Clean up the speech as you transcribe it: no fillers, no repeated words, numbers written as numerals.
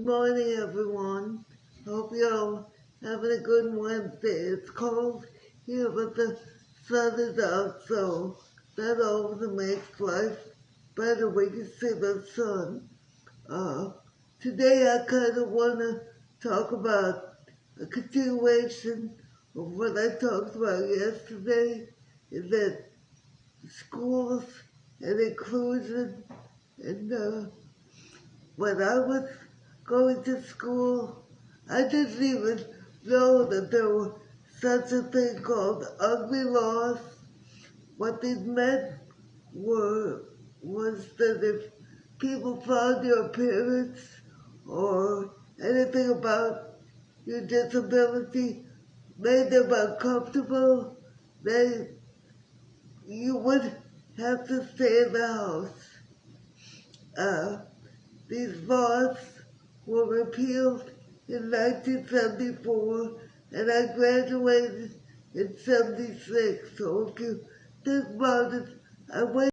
morning, everyone. Hope you're all having a good Wednesday. It's cold here, but the sun is out, so that always makes life better when you see the sun. Today, I kind of want to talk about a continuation of what I talked about yesterday, is that schools and inclusion. And when I was going to school, I didn't even know that there was such a thing called ugly laws. What these meant was that if people found your appearance or anything about your disability made them uncomfortable, then you would have to stay in the house. These laws were repealed in 1974, and I graduated in 76. So if you think about it, I went